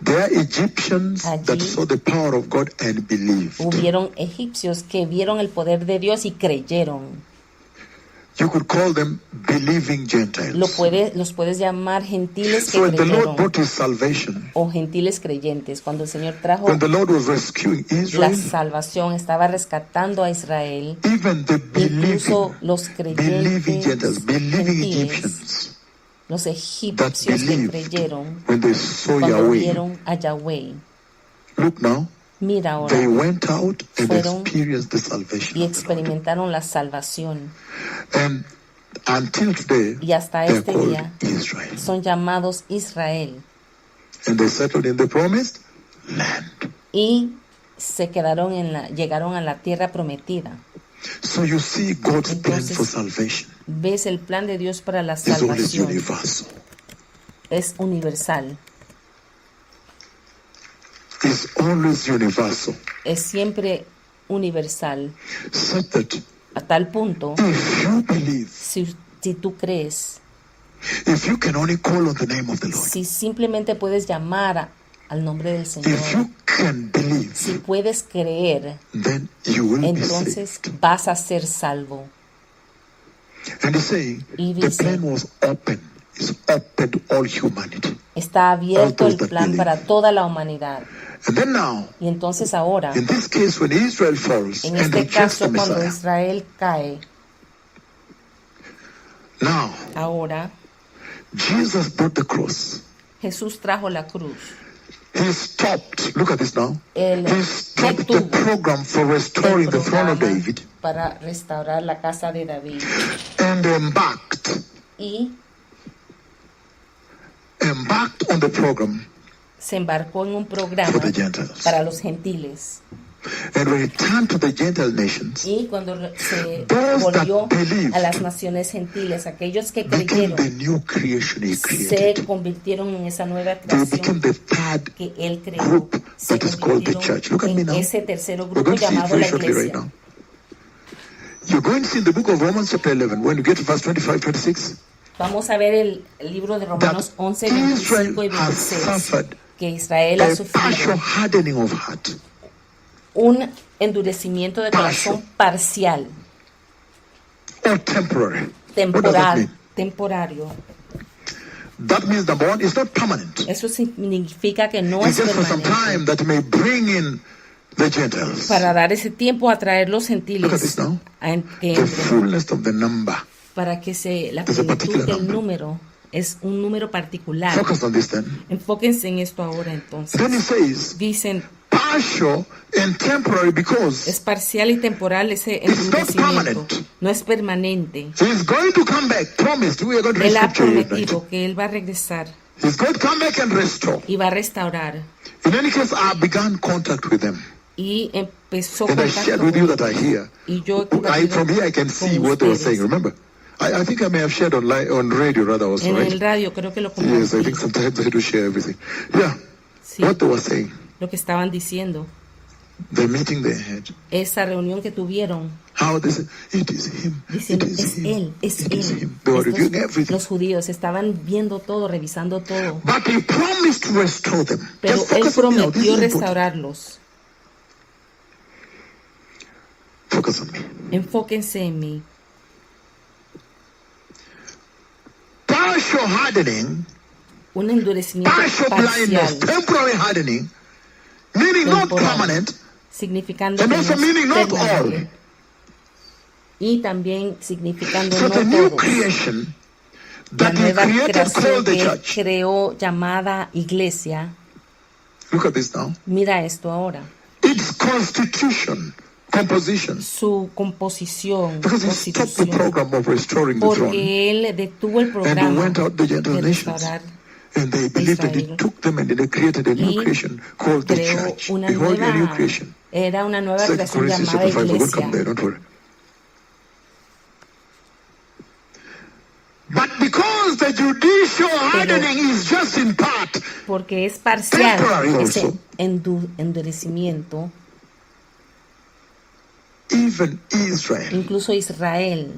There are Egyptians that Allí saw the power of God and believed. Hubieron egipcios que vieron el poder de Dios y creyeron. You could call them believing Gentiles. Los puedes llamar gentiles que So when the Lord creyeron brought his salvation, o gentiles creyentes. Cuando el Señor trajo when the Lord was rescuing la Israel, salvación, estaba rescatando a Israel, even the incluso believing, los believing creyentes Gentiles, believing gentiles, Egyptians, los that egipcios que believed creyeron when they saw cuando Yahweh. vieron a Yahweh. Look now, Mira ahora, they went out and fueron experienced the salvation y of the Lord. experimentaron la salvación. And until today, Y hasta they're este called día Israel. son llamados Israel. And they settled in the promised land. Y llegaron a la tierra prometida. So you see God's plan Entonces, for salvation ves el plan de Dios para la is always salvación. universal. Es universal. It's always universal. Es siempre universal. Such that A tal punto, if you believe, si tú crees, if you can only call on the name of the Lord, si simplemente puedes llamar al nombre del if Señor, you can believe, si puedes creer, then you will be entonces saved. vas a ser salvo. And he's saying Y the dice, plan was open. It's open to all humanity. Está abierto All el those that plan believe. para toda la humanidad. And then now, Y entonces ahora, in this case, when Israel falls en and este rejects the caso, cuando Messiah, Israel cae, now ahora Jesus brought the cross. Jesús trajo la cruz. He stopped. Look at this now. Él He stopped the detuvo program for restoring el the throne of programa David para restaurar la casa de David and embarked y on the program se embarcó en un for programa the Gentiles. para los gentiles. And when he turned to the Gentile nations, Y cuando se Those volvió that believed a las naciones gentiles, aquellos que became creyeron the new creation he se created. convirtieron en esa nueva They became creación the third que él creó. group Se that is called the convirtieron church. Look at me en now. ese tercer We're grupo going to see it llamado very la shortly right iglesia. now. You're going to see in the book of Romans chapter 11, when you get to verse 25, 26, Vamos a ver el libro de Romanos 11, 25 y Israel has 26, suffered que Israel ha a partial sufrido hardening of heart. un endurecimiento de corazón parcial, Or temporary. What does that temporal, mean? temporario. That means, number one, it's not permanent. Eso significa que no It's es just for some permanente. time that may bring in the Gentiles. Para dar ese tiempo a traer los Look at this gentiles now. que The entren, fullness of the number. para que la There's a plenitud particular del number. número es un número particular. Focus on this then. Enfóquense en esto ahora entonces. Then he says, Dicen, partial and temporary because es parcial y temporal ese It's not endurecimiento. permanent. No es permanente. he's going to come back. Promised. We are going to read Él ha scripture here tonight. prometido que Él va a regresar He's going to come back and restore. y va a restaurar. In any case, I began contact with them. Y empezó And I shared contacto with you con that I hear. y yo From here I can see what they were saying. Remember? I think I may have shared on radio rather also, en right? el radio, creo que lo Yes, I compartí. think sometimes I do share everything. Yeah. Sí, What they were saying. lo que estaban diciendo. The meeting they had. Esa reunión que tuvieron, How they said, it is him. diciendo, It is es him. Él, es It is Él. him. They were reviewing everything. Los judíos estaban viendo todo, revisando todo. But he promised to restore them. Pero Just Él focus on me now. This prometió is important. restaurarlos. Focus on me. Enfóquense en mí. Partial hardening, Un endurecimiento partial blindness, parcial, temporary hardening, meaning not Temporal. permanent, significando and que no also es meaning not permanente. all. Y también significando So no the new todos. creation La that he nueva created creación called the que Él church. creó llamada iglesia. Look at this now. Mira esto ahora. Its constitution, composition. Su composición, Because he stopped the constitución. program of restoring the throne. Porque Él detuvo el And he programa went out the de Gentile nations. restaurar And they believed that he Israel. took them and they created a new Y creation called the creó church. una Behold, a new nueva, creation. era una nueva 2 creación Corinthians llamada chapter 5. We'll come there, iglesia. don't worry. But because the judicial hardening is just in part, Porque es parcial Temporary ese also. endurecimiento. even Israel, Incluso Israel,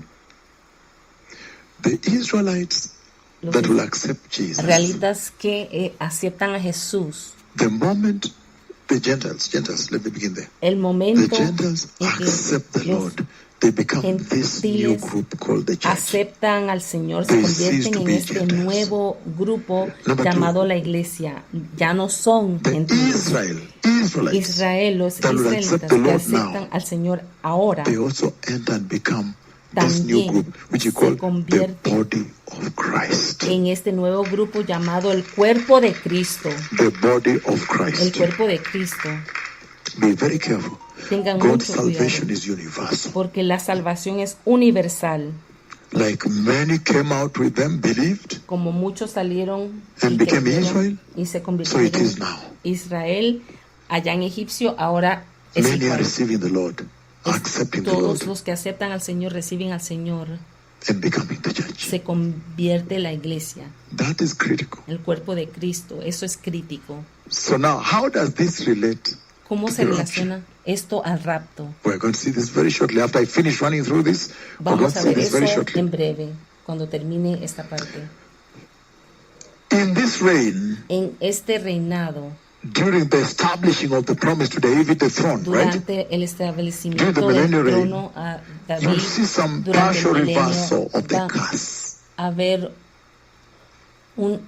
the Israelites los that will accept Jesus, israelitas que aceptan a Jesús, the moment the Gentiles, let me begin there. el The momento Gentiles en que accept the los Lord, they become this new gentiles group called the church. aceptan al Señor, se They cease convierten to en be este Gentiles. nuevo grupo Number llamado two. la iglesia. Ya no son The gentiles. Israelites, Israel, los that will accept israelitas the que Lord aceptan now, al Señor ahora they also enter and become this new también group, which you se call the convierten body of Christ. en este nuevo grupo llamado el cuerpo de Cristo. The body of El Christ. cuerpo de Cristo. Be very careful. Tengan God's mucho salvation cuidado, is universal. porque la salvación es universal. Like many came out with them, believed, Como muchos salieron And y became creyeron Israel, y se so convirtieron it is en now. Israel, allá en Egipcio, ahora es Many are igual. receiving the Lord, accepting the Lord, Todos los que aceptan al Señor reciben al Señor. and becoming the church. Se convierte la iglesia, That is critical. el cuerpo de Cristo. Eso es crítico. So now, how does this relate? ¿Cómo se relaciona esto al rapto? We're going to see this very shortly. After I finish running through this, we're going Vamos to a see ver this eso very shortly. en breve, cuando termine esta parte. In this reign, En este reinado, during the establishing of the promise to David the throne, right? durante el establecimiento During the del millennial reign, trono a David, You'll see some durante el partial milenio, reversal of the va curse. a haber un...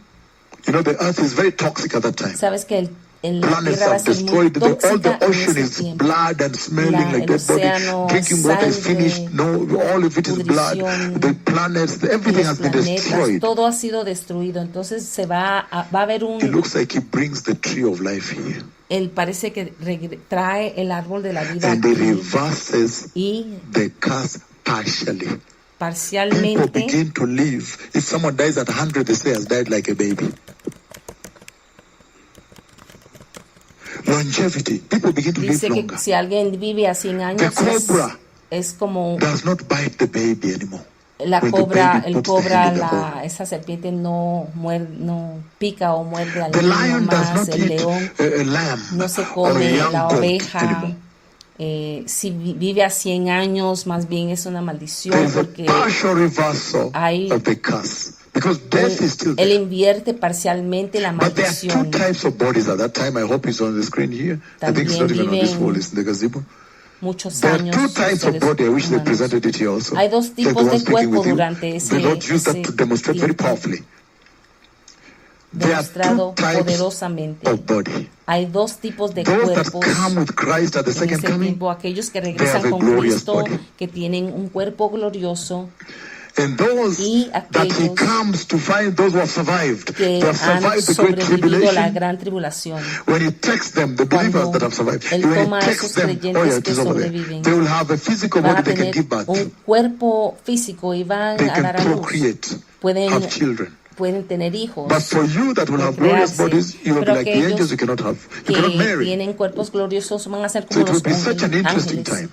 You know, the earth is very toxic at that time. Sabes que la Planets tierra va a are ser muy destroyed. All tóxica the en ocean ese is tiempo. blood and smelling like El dead body. océano, Drinking water is sangre, finished. No, all of it is blood. pudrición, The planets, everything Los has been planetas, destroyed. todo ha sido destruido. Entonces va a haber It looks like he brings the tree of life here. él parece que trae el árbol de la vida And he aquí reverses y the curse partially. People parcialmente begin to live. If someone dies at 100, they say has died like a baby. Longevity. People begin to live dice que longer. si alguien vive a 100 años The cobra es como does not bite the baby anymore. la When the cobra, baby el puts the cobra, hand in the hole. esa serpiente no pica o muerde al The niño lion does más, not el eat león a lamb no se or a come young la goat oveja. anymore. Si vive a 100 años, más bien es una maldición There is a porque partial reversal hay of the curse because death is still él there. invierte parcialmente la But there are two maldición. types of bodies at that time. I hope it's on the screen here. I think it's not even on this viven wall. It's in the gazebo. Muchos There are años. two types of seres body. I wish they humanos. presented it here also. Hay dos Like the tipos one de speaking cuerpo with you. durante ese, The Lord used that ese to demonstrate very tiempo, powerfully. There are demostrado two types poderosamente. of body. Hay dos tipos de Those that cuerpos come with Christ at the en second ese coming, tiempo, aquellos que they regresan have a con glorious Cristo, body. que tienen un cuerpo glorioso, and those y that he aquellos comes to find those who have survived. que They have han survived the great sobrevivido a la tribulation. gran tribulación. When he takes them, the believers Cuando that have survived, él when toma he a takes esos them, creyentes it que is over there. sobreviven, They will have a physical van body a they can tener give birth un to. cuerpo físico y van They a can dar a luz. procreate, Pueden have children. tener hijos. But for you that will have glorious procrearse. bodies, you will be Pero like the aquellos angels you cannot have. You que cannot marry. tienen cuerpos gloriosos van a ser So como it will los be such an interesting ángeles. time.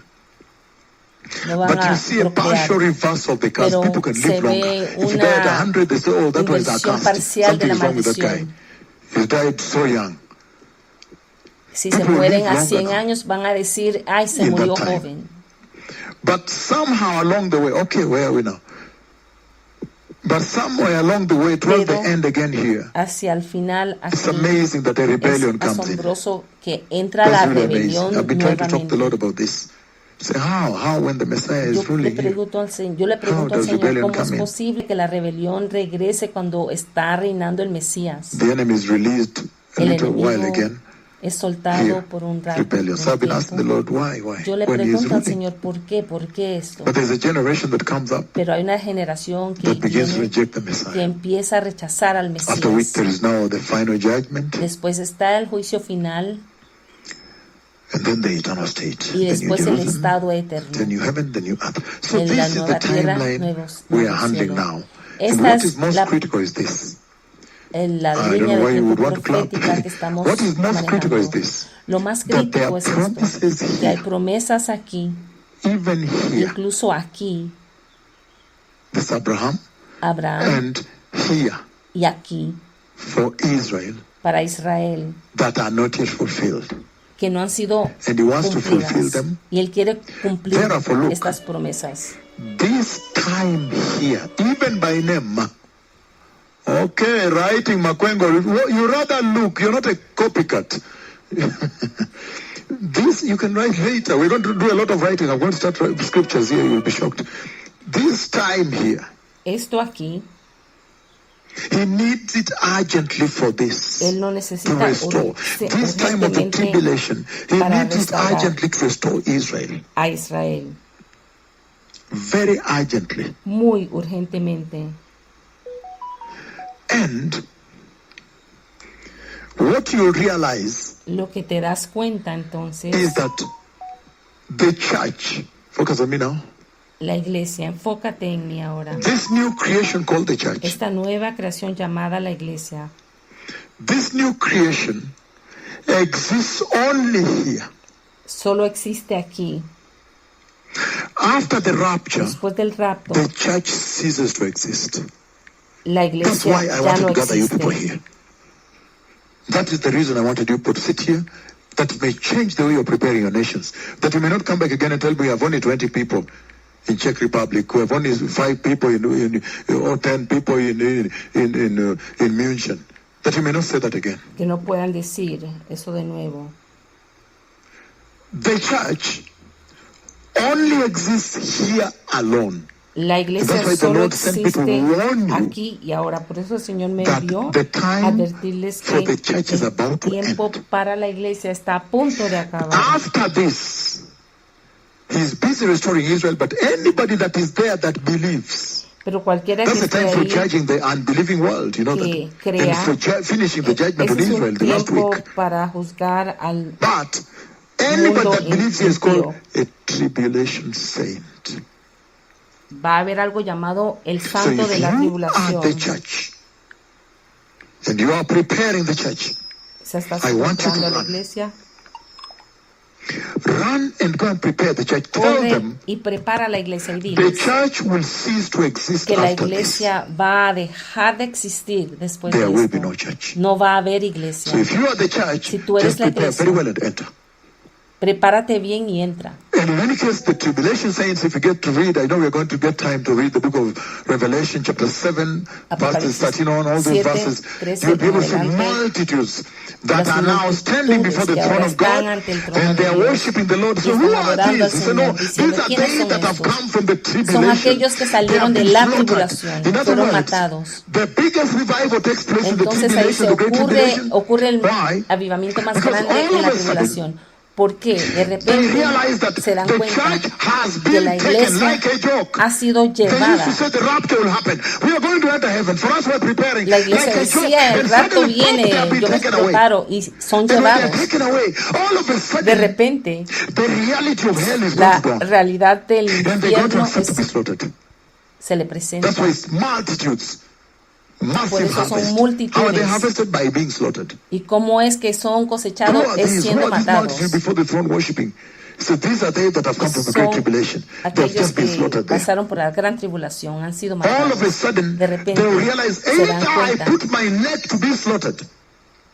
No van But you a see a partial procrear. reverse of the curse. Pero People can se live longer. ve If you die at una 100, they say, oh, that one is inversión accursed. parcial de Something la is wrong with that guy. maldición. He died so young. Si se People mueren live a longer 100 now. años, van a decir, ay, se In that murió time. joven. But somehow along the way, okay, where are we now? But somewhere along the way, towards the Pero end again here, hacia el final, it's aquí, amazing that a es rebellion comes in. asombroso que entra la That's really rebelión amazing. I've been trying to talk to the Lord nuevamente. about this. Say, how when the Messiah Yo is le ruling here? pregunto al Señor, does rebellion ¿cómo es come in? posible que la rebelión regrese cuando está reinando el Mesías? The enemy is released a El little while enemigo again. es soltado Here, por un rato. rebellion. So I've been asking the Lord, why? Yo le When he is pregunto al ruling. Señor, ¿por qué? ¿Por qué esto? But there's a generation that comes up Pero hay una generación que that begins to viene, reject the que Messiah. empieza a rechazar al After which Mesías. there is now the final judgment, Después está el juicio final and then the eternal state, y the new después el Jerusalem, estado the eterno. new heaven, the new earth. So En la this is the nueva tierra, timeline nuevos we are handling cielos. now. And Esta what es is most la, critical is this. la I don't línea know de why you tiempo would want to clap. profética que estamos What is most critical is manejando. this. Lo más That there crítico are es esto, promises que hay here, promesas aquí, even here. incluso aquí, This Abraham, Abraham, and here y aquí, for Israel para Israel, that are not yet fulfilled. que no han sido And he wants to fulfill cumplidas. them. Y Él quiere cumplir Therefore, look. estas promesas. This time here, even by name. Okay, writing Makwengo, you rather look, you're not a copycat. This you can write later. We're going to do a lot of writing. I'm going to start writing scriptures here. You'll be shocked. This time here, Esto aquí, he needs it urgently for this Él lo to necesita restore. This time of the urgentemente tribulation, he para needs it restaurar urgently to restore Israel. a Israel, Very urgently. muy urgentemente. And what you realize Lo que te das cuenta entonces, is that the church, focus on me now, la iglesia, enfócate en mí ahora. this new creation called the church, Esta nueva creación llamada la iglesia, this new creation exists only here. Solo existe aquí. After the rapture, Después del rapto, the church ceases to exist. la That's iglesia why I ya wanted no to gather you people existe. here. That is the reason I wanted you people to sit here. That may change the way you're preparing your nations. That you may not come back again and tell me we have only 20 people in Czech Republic, we have only 5 people or 10 people in München. That you may not say that again. Que no puedan decir eso de nuevo. The church only exists here alone. La iglesia That's why the solo Lord sent me to existe warn you aquí y ahora. Por eso el Señor me that envió the a time advertirles for que the church is el about to tiempo end. para la iglesia está a punto de acabar. After this, he's busy restoring Israel, but anybody that is there that believes, Pero cualquiera que that's the esté time for ahí, judging the unbelieving world, you know que that. crea, And for finishing the judgment on ese es Israel un the last tiempo week. para juzgar al But anybody mundo that believes he is called impío. a tribulation saint. Va a haber algo llamado el So santo if de la you are tribulación. the church, and you are preparing the church, Se está I want you to preparando a la run. iglesia. run and go and prepare the church. Tell Corre them y prepara la iglesia y the diles church will cease to exist que la after this. iglesia va a dejar de existir después There de will be esto. no church. No va a haber iglesia. So if you are the church, Si tú eres just la prepare iglesia, very well and enter. Prepárate bien y entra. And in any case, the tribulation saints, if you get to read, I know we're going to get time to read the book of Revelation, chapter 7, verses 13 on, all those 7, verses. 13 You'll be able to see en adelante. multitudes that Las are now standing before the multitudes que throne ahora of God, están ante el trono and de they are Dios worshiping the Lord. y So están who are adorando al these? So no, Señor, these diciendo, are ¿quiénes they son that have estos? come from the Son tribulation. aquellos que They have salieron de been la slaughtered. tribulación, In other fueron words, matados. the biggest revival takes place in the Entonces ahí tribulation, se the great tribulation. ocurre el Why? avivamiento más Because grande all en la of a sudden, tribulación. Porque de they repente realize that se dan the cuenta church has que la been taken iglesia like a joke. ha sido They used llevada. to say the rapture will happen. We are going to enter heaven. For us, we're preparing La like iglesia a joke. decía, el And rapto suddenly, viene, they have been yo me taken away. preparo, y son And when they are llevados. taken away, all of a De sudden, repente, the reality of hell is going la to dawn. realidad del And they're going to infierno accept to be slaughtered. se le That's presenta. why it's multitudes. Por Massive eso son harvest. How are they multitudes. harvested? By being slaughtered. ¿Y cómo es que son Who cosechados? are Es these? Who siendo are these matados. multitudes before the throne worshiping? So these are they that have come from the great Son tribulation. They have aquellos just been que slaughtered there. pasaron por la gran tribulación, han sido All matados. of a sudden, De they repente realize se either dan I cuenta, put my neck to be slaughtered,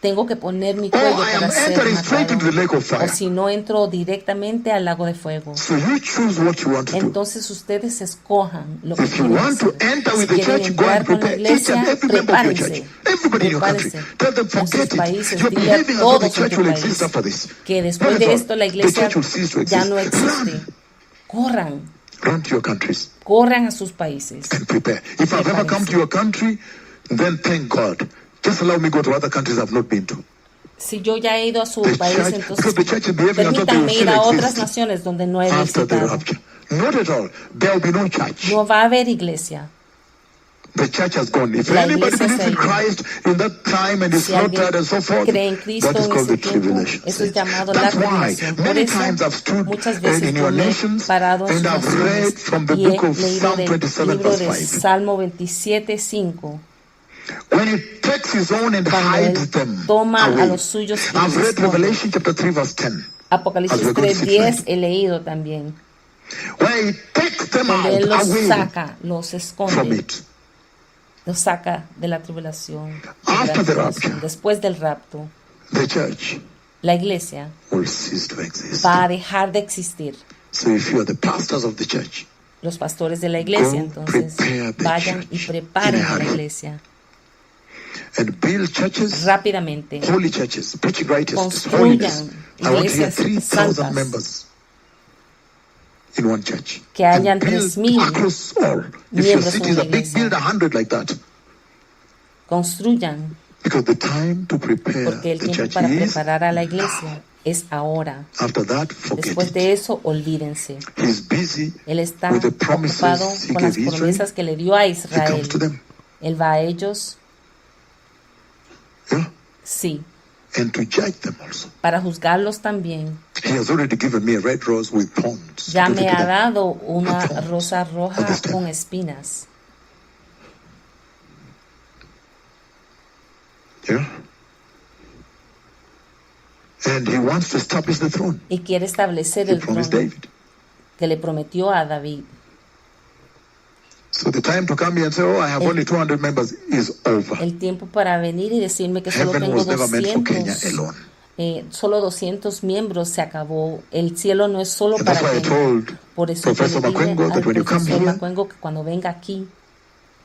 tengo que poner mi or cuello I am para ser entering straight into the matado. lake of O fire. si no, entro directamente al lago de fuego. So you choose what you want to do. Entonces ustedes escojan lo que If you quieren want to hacer. enter Si with the quieren church, go and entrar con la prepare each iglesia, and every member of your church. prepárense. Everybody in your country. Prepárense. Tell them, En sus forget it. países, You're dile a behaving as though the todos en church tu will país exist after this. que después Not de at all. esto la The iglesia church will cease to ya exist. no existe. Run. Corran, Run to your countries corran a sus países. and prepare. If I've ever come to your country, then thank God. Just allow me to go to other countries I've not been to. Si yo ya he ido a su The país, church, entonces because the church is behaving as though they will permítanme ir still a otras exist naciones donde no he after the visitado. rapture. Not at all. There will be no church. No va a haber iglesia. The church has gone. If La anybody iglesia believes in se ha ido. Christ in that time and is Si alguien slaughtered and so forth, cree en Cristo that is en called the ese tiempo, tribulation. eso es llamado la That's why tribulación. Por many eso, times I've stood muchas veces in your yo me he nations parado en and sus I've read naciones from the y he book of leído Psalm del 27 libro verse de 5. Salmo 27:5. When he takes his own and Cuando hides él them toma a away. los suyos y I've los read esconde. Revelation chapter 3 verse 10. Apocalipsis As we're going to see 3:10 tonight. he leído también. Where he takes them Donde out él los away saca, los from esconde, it. los saca de la tribulación. After the rapture. Después del rapto, The church la iglesia will cease to exist. va a dejar de existir. So if you are the pastors of the church, Los pastores de la iglesia, Go entonces, prepare the vayan y church preparen in a a la hurry. iglesia and build churches, rápidamente. holy churches, preaching righteousness, Construyan holiness. I want to hear iglesias 3,000 santas. members in one church. Que hayan And build 3,000 across all. If your miembros city en is a una big, iglesia. build 100 like that. Construyan, Because the time to prepare porque el the tiempo church para is preparar a la iglesia es ahora. after that, forget Después it. de eso, olvídense. He's busy Él está with the ocupado promises he con las gave Israel. promesas que le dio a He Israel. comes to them. Él va a ellos, Yeah? sí, And to judge them also. para juzgarlos también. He has already given me a red rose with thorns. Ya Give it me to ha them. dado una Thorns. rosa roja Understand? con espinas. Yeah? And he wants to establish the throne y quiere establecer he el promised trono David. que le prometió a David. So the time to come here and say, oh, I have only 200 members is over. El tiempo para venir y decirme que solo Heaven tengo was never meant for Kenya 200, alone. solo 200 miembros, se acabó. El cielo no es solo And para that's why I Kenia. told Por eso yo Professor le dije Makwengo that al when you come profesor here Makwengo que cuando venga aquí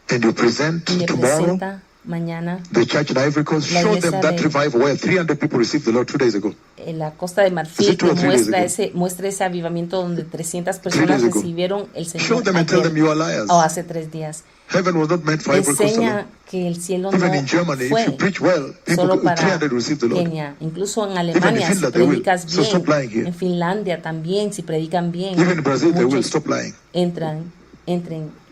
and you present y me tomorrow presenta mañana the church in Ivory Coast, la show iglesia them that de- revival where 300 people received the Lord 2 days ago. en la Costa de Is Marfil, it 2 que or 3 days ago? muestra ese avivamiento donde 300 days personas ago. recibieron el Show Señor them and tell them you are liars. o hace 3 días. Heaven was not meant for Ivory Coast alone. Enseña que el cielo Even in Germany, no if you fue preach well, solo people, para 300 receive the Lord. Kenia. Incluso en Alemania, si Finland, they will. predicas So stop lying bien, here. en Finlandia también, si predican bien, Even in Brazil, they will muchos stop lying. entren.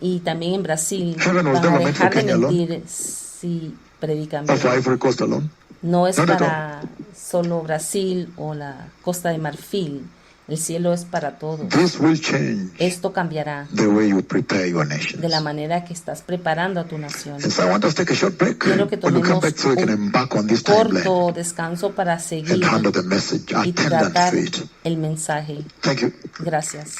Y también en Brasil Heaven was van a never meant for dejar de Kenya alone. mentir si predican Or for bien. Ivory Coast alone. No es Not at para solo Brasil o la Costa de Marfil. El cielo es para todos. This will change Esto cambiará the way you prepare your nations. de la manera que estás preparando a tu nación. And so I want us to take a short break. Quiero que When we come tomemos back so we can un embark on this timeline corto descanso para seguir and handle the message, y attendant tratar to it. el mensaje. Thank you. Gracias.